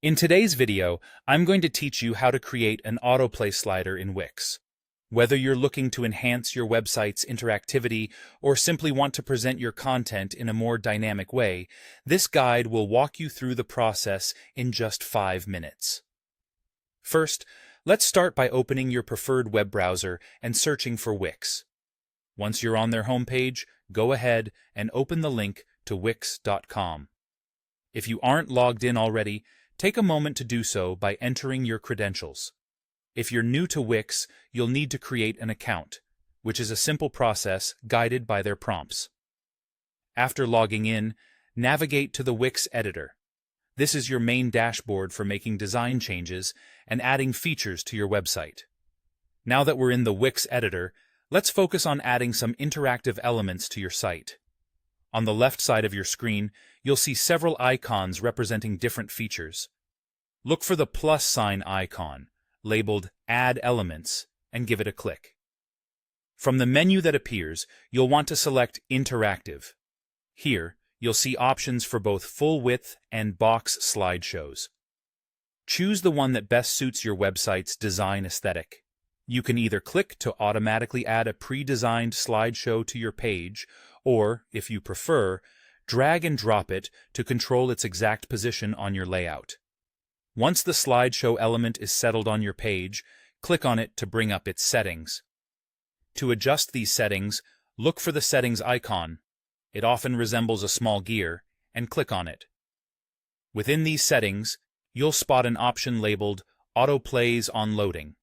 In today's video, I'm going to teach you how to create an autoplay slider in Wix. Whether you're looking to enhance your website's interactivity or simply want to present your content in a more dynamic way, this guide will walk you through the process in just 5 minutes. First, let's start by opening your preferred web browser and searching for Wix. Once you're on their homepage, go ahead and open the link to wix.com. If you aren't logged in already, take a moment to do so by entering your credentials. If you're new to Wix, you'll need to create an account, which is a simple process guided by their prompts. After logging in, navigate to the Wix editor. This is your main dashboard for making design changes and adding features to your website. Now that we're in the Wix editor, let's focus on adding some interactive elements to your site. On the left side of your screen, you'll see several icons representing different features. Look for the plus sign icon, labeled Add Elements, and give it a click. From the menu that appears, you'll want to select Interactive. Here, you'll see options for both full-width and box slideshows. Choose the one that best suits your website's design aesthetic. You can either click to automatically add a pre-designed slideshow to your page, or, if you prefer, drag and drop it to control its exact position on your layout. Once the slideshow element is settled on your page, click on it to bring up its settings. To adjust these settings, look for the settings icon. It often resembles a small gear, and click on it. Within these settings, you'll spot an option labeled Autoplays on Loading.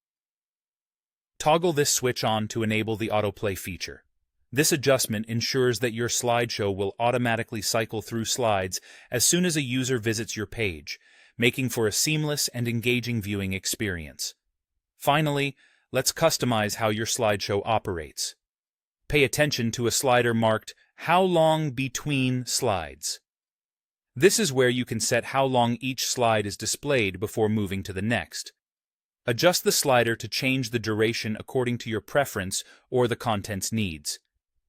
Toggle this switch on to enable the autoplay feature. This adjustment ensures that your slideshow will automatically cycle through slides as soon as a user visits your page, making for a seamless and engaging viewing experience. Finally, let's customize how your slideshow operates. Pay attention to a slider marked How Long Between Slides. This is where you can set how long each slide is displayed before moving to the next. Adjust the slider to change the duration according to your preference or the content's needs.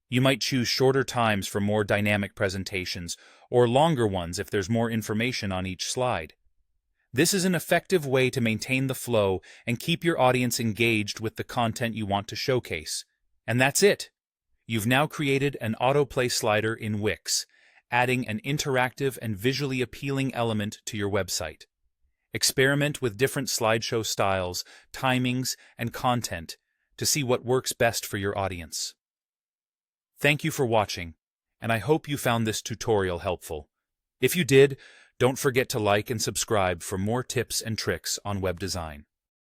You might choose shorter times for more dynamic presentations, or longer ones if there's more information on each slide. This is an effective way to maintain the flow and keep your audience engaged with the content you want to showcase. And that's it! You've now created an autoplay slider in Wix, adding an interactive and visually appealing element to your website. Experiment with different slideshow styles, timings, and content to see what works best for your audience. Thank you for watching, and I hope you found this tutorial helpful. If you did, don't forget to like and subscribe for more tips and tricks on web design.